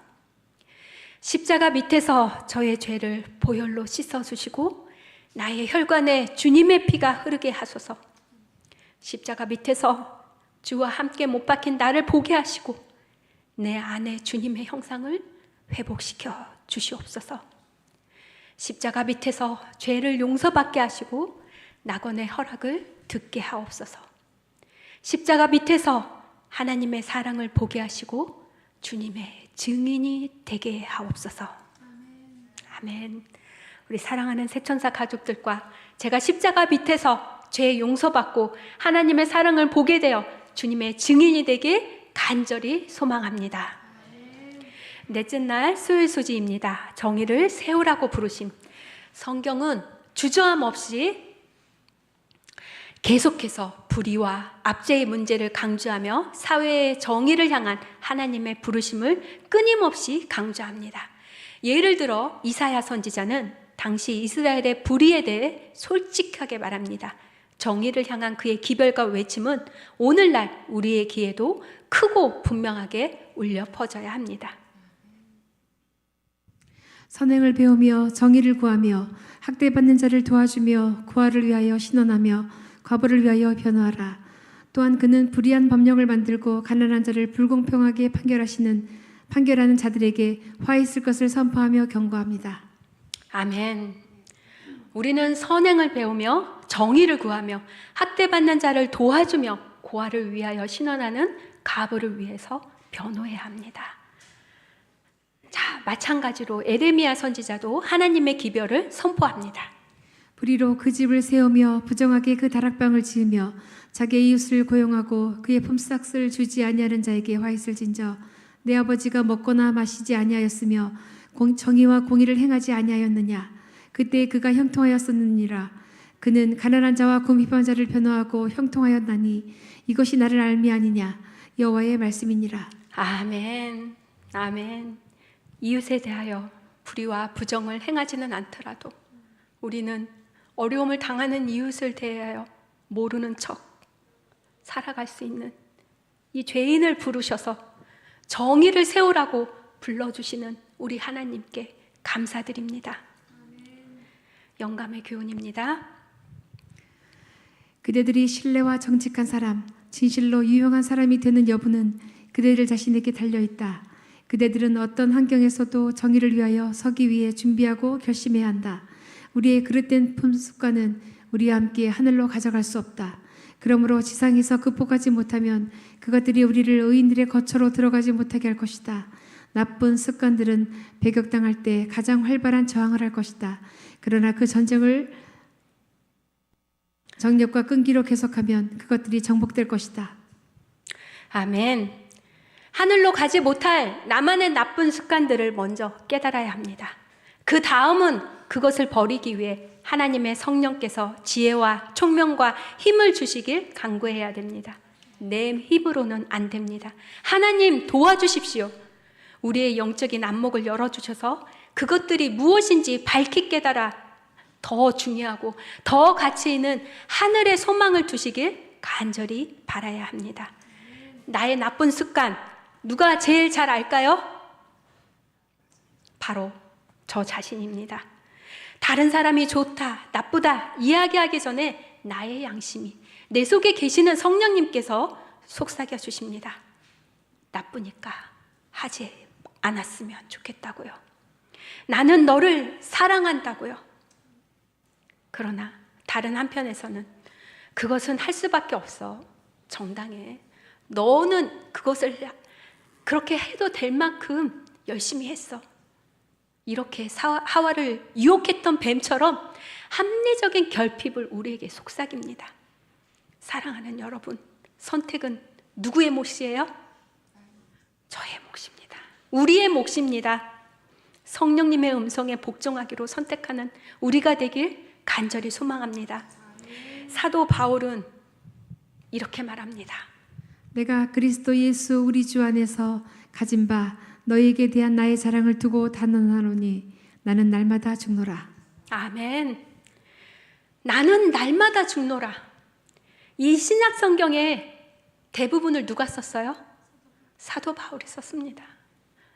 S1: 십자가 밑에서 저의 죄를 보혈로 씻어주시고 나의 혈관에 주님의 피가 흐르게 하소서. 십자가 밑에서 주와 함께 못 박힌 나를 보게 하시고 내 안에 주님의 형상을 회복시켜 주시옵소서. 십자가 밑에서 죄를 용서받게 하시고 낙원의 허락을 듣게 하옵소서. 십자가 밑에서 하나님의 사랑을 보게 하시고 주님의 증인이 되게 하옵소서. 아멘. 우리 사랑하는 새천사 가족들과 제가 십자가 밑에서 죄 용서받고 하나님의 사랑을 보게 되어 주님의 증인이 되길 간절히 소망합니다. 넷째 날 수요일 소지입니다. 정의를 세우라고 부르심. 성경은 주저함 없이 계속해서 불의와 압제의 문제를 강조하며 사회의 정의를 향한 하나님의 부르심을 끊임없이 강조합니다. 예를 들어 이사야 선지자는 당시 이스라엘의 불의에 대해 솔직하게 말합니다. 정의를 향한 그의 기별과 외침은 오늘날 우리의 귀에도 크고 분명하게 울려 퍼져야 합니다.
S2: 선행을 배우며 정의를 구하며 학대받는 자를 도와주며 구하를 위하여 신원하며 과부를 위하여 변호하라. 또한 그는 불의한 법령을 만들고 가난한 자를 불공평하게 판결하시는 판결하는 자들에게 화 있을 것을 선포하며 경고합니다.
S1: 아멘. 우리는 선행을 배우며 정의를 구하며 학대받는 자를 도와주며 고아를 위하여 신원하는 가부를 위해서 변호해야 합니다. 자, 마찬가지로 에레미야 선지자도 하나님의 기별을 선포합니다.
S2: 불의로 그 집을 세우며 부정하게 그 다락방을 지으며 자기의 이웃을 고용하고 그의 품삯을 주지 아니하는 자에게 화 있을진저 내 아버지가 먹거나 마시지 아니하였으며 정의와 공의를 행하지 아니하였느냐 그때 그가 형통하였었느니라 그는 가난한 자와 궁핍한 자를 변호하고 형통하였나니 이것이 나를 알미 아니냐 여호와의 말씀이니라.
S1: 아멘. 아멘. 이웃에 대하여 불의와 부정을 행하지는 않더라도 우리는 어려움을 당하는 이웃을 대하여 모르는 척 살아갈 수 있는 이 죄인을 부르셔서 정의를 세우라고 불러주시는 우리 하나님께 감사드립니다. 영감의 교훈입니다.
S2: 그대들이 신뢰와 정직한 사람, 진실로 유용한 사람이 되는 여부는 그대들 자신에게 달려있다. 그대들은 어떤 환경에서도 정의를 위하여 서기 위해 준비하고 결심해야 한다. 우리의 그릇된 품습관은 우리와 함께 하늘로 가져갈 수 없다. 그러므로 지상에서 극복하지 못하면 그것들이 우리를 의인들의 거처로 들어가지 못하게 할 것이다. 나쁜 습관들은 배격당할 때 가장 활발한 저항을 할 것이다. 그러나 그 전쟁을 정력과 끈기로 계속하면 그것들이 정복될 것이다.
S1: 아멘. 하늘로 가지 못할 나만의 나쁜 습관들을 먼저 깨달아야 합니다. 그 다음은 그것을 버리기 위해 하나님의 성령께서 지혜와 총명과 힘을 주시길 간구해야 됩니다. 내 힘으로는 안 됩니다. 하나님 도와주십시오. 우리의 영적인 안목을 열어주셔서 그것들이 무엇인지 밝히 깨달아 더 중요하고 더 가치 있는 하늘의 소망을 두시길 간절히 바라야 합니다. 나의 나쁜 습관 누가 제일 잘 알까요? 바로 저 자신입니다. 다른 사람이 좋다, 나쁘다 이야기하기 전에 나의 양심이 내 속에 계시는 성령님께서 속삭여 주십니다. 나쁘니까 하지 않았으면 좋겠다고요. 나는 너를 사랑한다고요. 그러나 다른 한편에서는 그것은 할 수밖에 없어. 정당해. 너는 그것을 그렇게 해도 될 만큼 열심히 했어. 이렇게 하와를 유혹했던 뱀처럼 합리적인 결핍을 우리에게 속삭입니다. 사랑하는 여러분, 선택은 누구의 몫이에요? 저의 몫입니다. 우리의 몫입니다. 성령님의 음성에 복종하기로 선택하는 우리가 되길 간절히 소망합니다. 사도 바울은 이렇게 말합니다.
S2: 내가 그리스도 예수 우리 주 안에서 가진 바 너희에게 대한 나의 자랑을 두고 단언하노니 나는 날마다 죽노라.
S1: 아멘. 나는 날마다 죽노라. 이 신약 성경의 대부분을 누가 썼어요? 사도 바울이 썼습니다.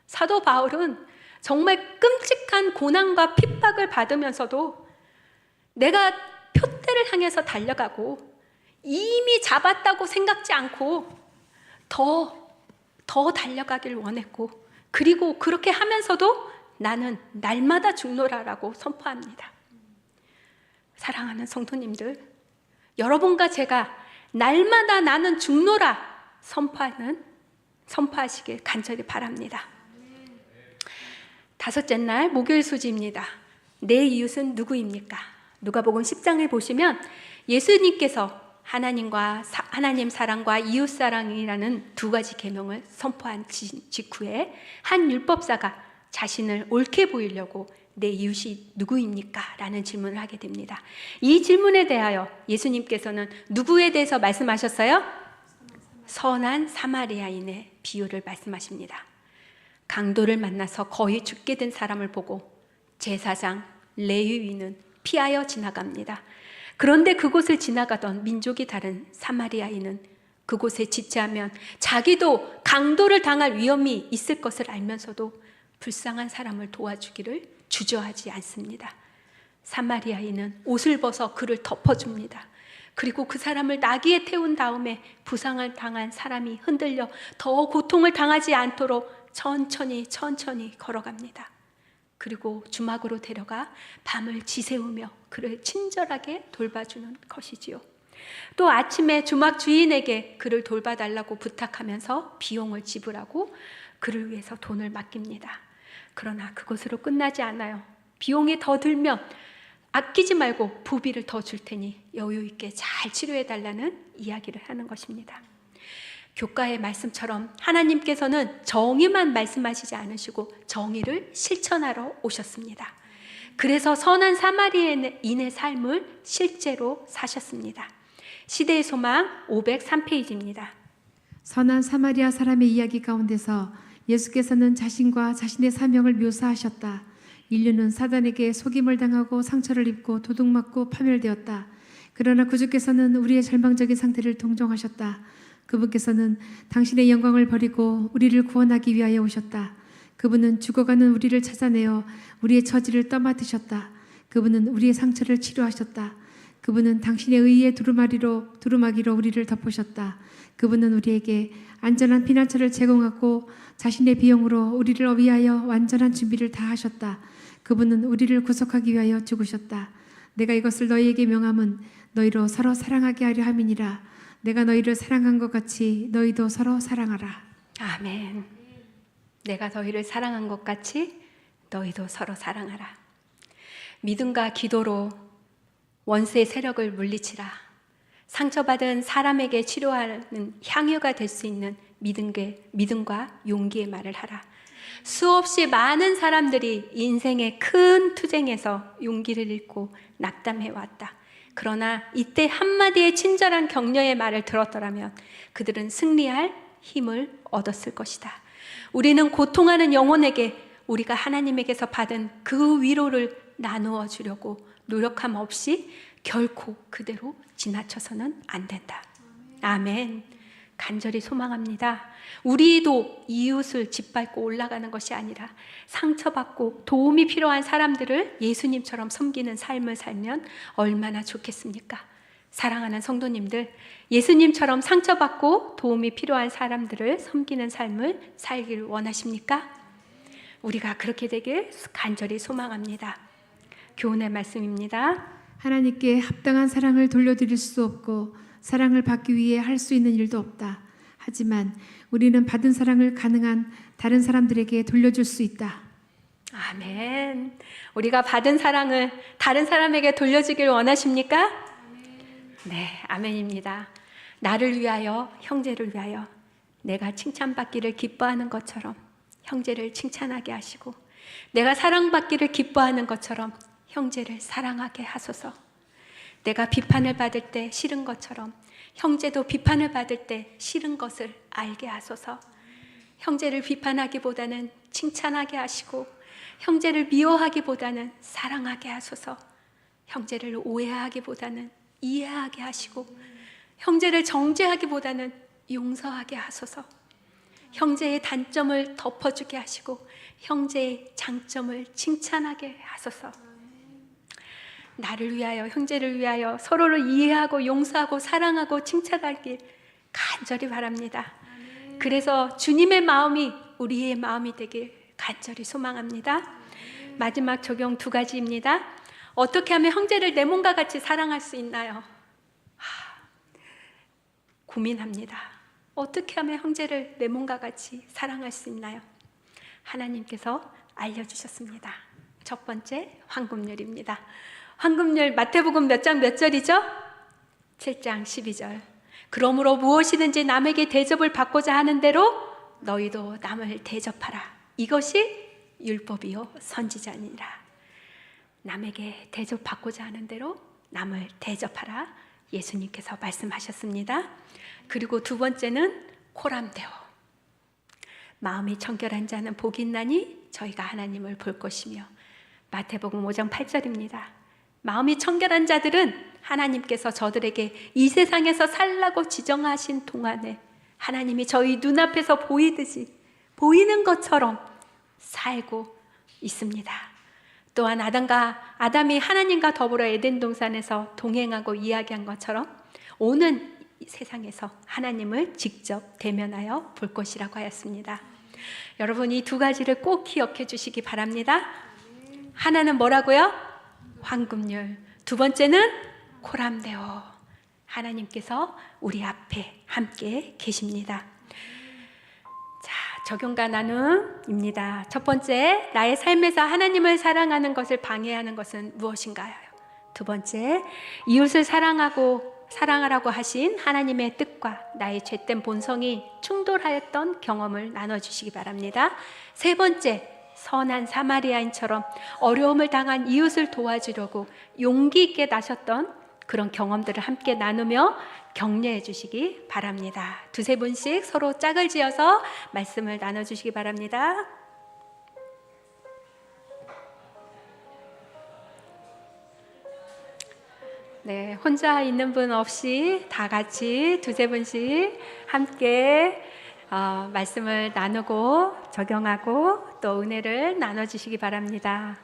S1: 사도 바울은 정말 끔찍한 고난과 핍박을 받으면서도 내가 표대를 향해서 달려가고 이미 잡았다고 생각지 않고 더 달려가길 원했고, 그리고 그렇게 하면서도 나는 날마다 죽노라라고 선포합니다. 사랑하는 성도님들, 여러분과 제가 날마다 나는 죽노라 선포하시길 간절히 바랍니다. 다섯째 날 목요일 소지입니다. 내 이웃은 누구입니까? 누가복음 10장을 보시면 예수님께서 하나님 사랑과 이웃 사랑이라는 두 가지 계명을 선포한 직후에 한 율법사가 자신을 옳게 보이려고 내 이웃이 누구입니까? 라는 질문을 하게 됩니다. 이 질문에 대하여 예수님께서는 누구에 대해서 말씀하셨어요? 선한 사마리아인의 비유를 말씀하십니다. 강도를 만나서 거의 죽게 된 사람을 보고 제사장 레위인은 피하여 지나갑니다. 그런데 그곳을 지나가던 민족이 다른 사마리아인은 그곳에 지체하면 자기도 강도를 당할 위험이 있을 것을 알면서도 불쌍한 사람을 도와주기를 주저하지 않습니다. 사마리아인은 옷을 벗어 그를 덮어줍니다. 그리고 그 사람을 나귀에 태운 다음에 부상을 당한 사람이 흔들려 더 고통을 당하지 않도록 천천히 걸어갑니다. 그리고 주막으로 데려가 밤을 지새우며 그를 친절하게 돌봐주는 것이지요. 또 아침에 주막 주인에게 그를 돌봐달라고 부탁하면서 비용을 지불하고 그를 위해서 돈을 맡깁니다. 그러나 그것으로 끝나지 않아요. 비용이 더 들면 아끼지 말고 부비를 더 줄 테니 여유 있게 잘 치료해달라는 이야기를 하는 것입니다. 교과의 말씀처럼 하나님께서는 정의만 말씀하시지 않으시고 정의를 실천하러 오셨습니다. 그래서 선한 사마리아인의 삶을 실제로 사셨습니다. 시대의 소망 503페이지입니다.
S2: 선한 사마리아 사람의 이야기 가운데서 예수께서는 자신과 자신의 사명을 묘사하셨다. 인류는 사단에게 속임을 당하고 상처를 입고 도둑맞고 파멸되었다. 그러나 구주께서는 우리의 절망적인 상태를 동정하셨다. 그분께서는 당신의 영광을 버리고 우리를 구원하기 위하여 오셨다. 그분은 죽어가는 우리를 찾아내어 우리의 처지를 떠맡으셨다. 그분은 우리의 상처를 치료하셨다. 그분은 당신의 의의 두루마기로 우리를 덮으셨다. 그분은 우리에게 안전한 피난처를 제공하고 자신의 비용으로 우리를 위하여 완전한 준비를 다 하셨다. 그분은 우리를 구속하기 위하여 죽으셨다. 내가 이것을 너희에게 명함은 너희로 서로 사랑하게 하려 함이니라. 내가 너희를 사랑한 것 같이 너희도 서로 사랑하라.
S1: 아멘. 내가 너희를 사랑한 것 같이 너희도 서로 사랑하라. 믿음과 기도로 원수의 세력을 물리치라. 상처받은 사람에게 치료하는 향유가 될 수 있는 믿음과 용기의 말을 하라. 수없이 많은 사람들이 인생의 큰 투쟁에서 용기를 잃고 낙담해왔다. 그러나 이때 한마디의 친절한 격려의 말을 들었더라면 그들은 승리할 힘을 얻었을 것이다. 우리는 고통하는 영혼에게 우리가 하나님에게서 받은 그 위로를 나누어 주려고 노력함 없이 결코 그대로 지나쳐서는 안 된다. 아멘. 간절히 소망합니다. 우리도 이웃을 짓밟고 올라가는 것이 아니라 상처받고 도움이 필요한 사람들을 예수님처럼 섬기는 삶을 살면 얼마나 좋겠습니까? 사랑하는 성도님들, 예수님처럼 상처받고 도움이 필요한 사람들을 섬기는 삶을 살기를 원하십니까? 우리가 그렇게 되길 간절히 소망합니다. 교훈의 말씀입니다.
S2: 하나님께 합당한 사랑을 돌려드릴 수 없고 사랑을 받기 위해 할 수 있는 일도 없다. 하지만 우리는 받은 사랑을 가능한 다른 사람들에게 돌려줄 수 있다.
S1: 아멘. 우리가 받은 사랑을 다른 사람에게 돌려주길 원하십니까? 네, 아멘입니다. 나를 위하여, 형제를 위하여 내가 칭찬받기를 기뻐하는 것처럼 형제를 칭찬하게 하시고 내가 사랑받기를 기뻐하는 것처럼 형제를 사랑하게 하소서. 내가 비판을 받을 때 싫은 것처럼 형제도 비판을 받을 때 싫은 것을 알게 하소서. 형제를 비판하기보다는 칭찬하게 하시고 형제를 미워하기보다는 사랑하게 하소서. 형제를 오해하기보다는 이해하게 하시고 형제를 정죄하기보다는 용서하게 하소서. 형제의 단점을 덮어주게 하시고 형제의 장점을 칭찬하게 하소서. 나를 위하여, 형제를 위하여 서로를 이해하고 용서하고 사랑하고 칭찬하길 간절히 바랍니다. 그래서 주님의 마음이 우리의 마음이 되길 간절히 소망합니다. 마지막 적용 2가지입니다. 어떻게 하면 형제를 내 몸과 같이 사랑할 수 있나요? 고민합니다. 어떻게 하면 형제를 내 몸과 같이 사랑할 수 있나요? 하나님께서 알려주셨습니다. 첫 번째, 황금률입니다. 황금률 마태복음 몇 장 몇 절이죠? 7장 12절. 그러므로 무엇이든지 남에게 대접을 받고자 하는 대로 너희도 남을 대접하라. 이것이 율법이요 선지자니라. 남에게 대접받고자 하는 대로 남을 대접하라. 예수님께서 말씀하셨습니다. 그리고 2번째는 코람데오. 마음이 청결한 자는 복이 있나니 저희가 하나님을 볼 것이며. 마태복음 5장 8절입니다. 마음이 청결한 자들은 하나님께서 저들에게 이 세상에서 살라고 지정하신 동안에 하나님이 저희 눈앞에서 보이듯이 보이는 것처럼 살고 있습니다. 또한 아담이 하나님과 더불어 에덴 동산에서 동행하고 이야기한 것처럼 오는 세상에서 하나님을 직접 대면하여 볼 것이라고 하였습니다. 여러분 이 두 가지를 꼭 기억해 주시기 바랍니다. 하나는 뭐라고요? 황금률. 두 번째는 코람데오. 하나님께서 우리 앞에 함께 계십니다. 자, 적용과 나눔입니다. 첫 번째, 나의 삶에서 하나님을 사랑하는 것을 방해하는 것은 무엇인가요? 두 번째, 이웃을 사랑하라고 하신 하나님의 뜻과 나의 죄된 본성이 충돌하였던 경험을 나눠주시기 바랍니다. 세 번째, 선한 사마리아인처럼 어려움을 당한 이웃을 도와주려고 용기 있게 나섰던 그런 경험들을 함께 나누며 격려해 주시기 바랍니다. 두세 분씩 서로 짝을 지어서 말씀을 나눠주시기 바랍니다. 네, 혼자 있는 분 없이 다 같이 두세 분씩 함께 말씀을 나누고 적용하고 또 은혜를 나눠주시기 바랍니다.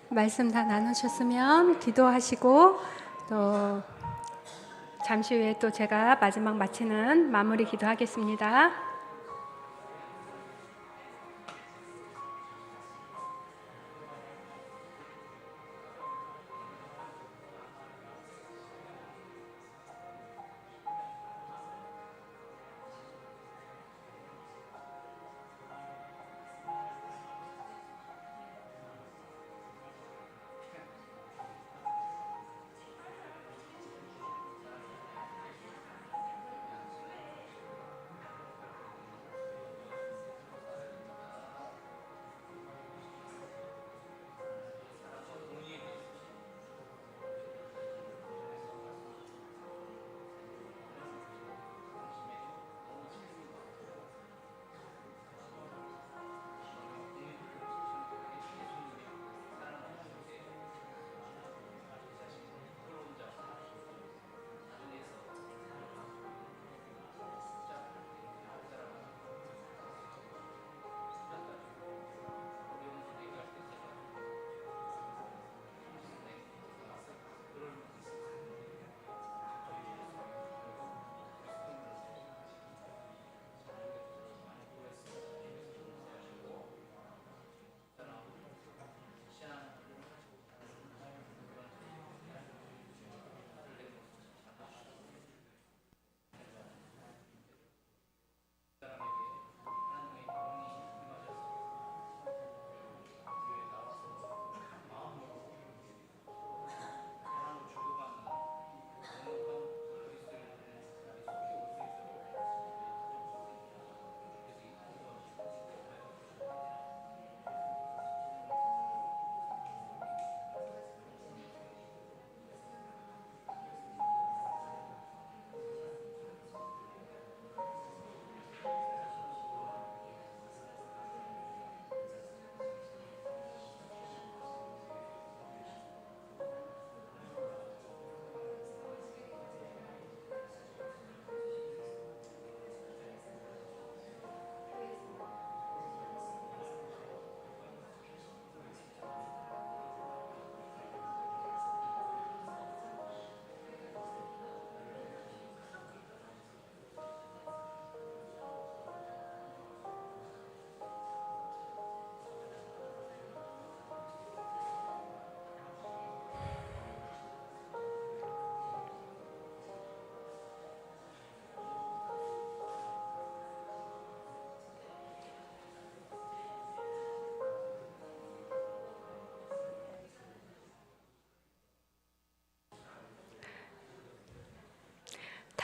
S1: 말씀 다 나누셨으면 기도하시고 또 잠시 후에 또 제가 마지막 마치는 마무리 기도하겠습니다.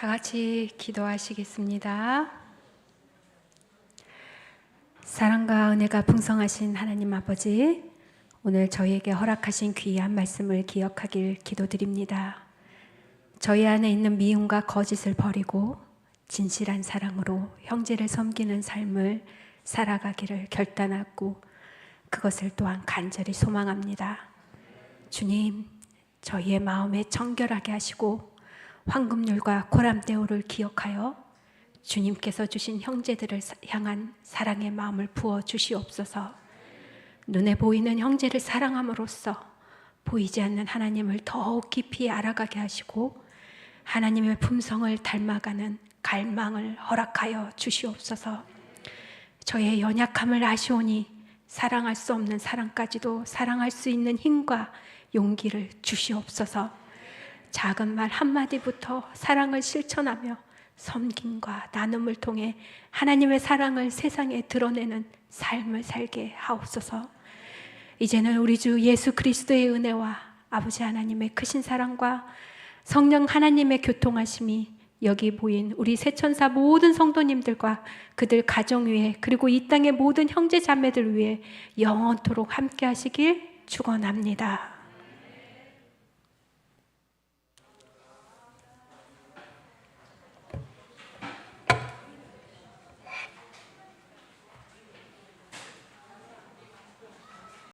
S1: 다 같이 기도하시겠습니다. 사랑과 은혜가 풍성하신 하나님 아버지, 오늘 저희에게 허락하신 귀한 말씀을 기억하길 기도드립니다. 저희 안에 있는 미움과 거짓을 버리고 진실한 사랑으로 형제를 섬기는 삶을 살아가기를 결단하고 그것을 또한 간절히 소망합니다. 주님, 저희의 마음에 청결하게 하시고 황금률과 고람대오를 기억하여 주님께서 주신 형제들을 향한 사랑의 마음을 부어 주시옵소서. 눈에 보이는 형제를 사랑함으로써 보이지 않는 하나님을 더욱 깊이 알아가게 하시고 하나님의 품성을 닮아가는 갈망을 허락하여 주시옵소서. 저의 연약함을 아시오니 사랑할 수 없는 사랑까지도 사랑할 수 있는 힘과 용기를 주시옵소서. 작은 말 한마디부터 사랑을 실천하며 섬김과 나눔을 통해 하나님의 사랑을 세상에 드러내는 삶을 살게 하옵소서. 이제는 우리 주 예수 그리스도의 은혜와 아버지 하나님의 크신 사랑과 성령 하나님의 교통하심이 여기 모인 우리 새천사 모든 성도님들과 그들 가정 위에 그리고 이 땅의 모든 형제 자매들 위에 영원토록 함께 하시길 축원합니다.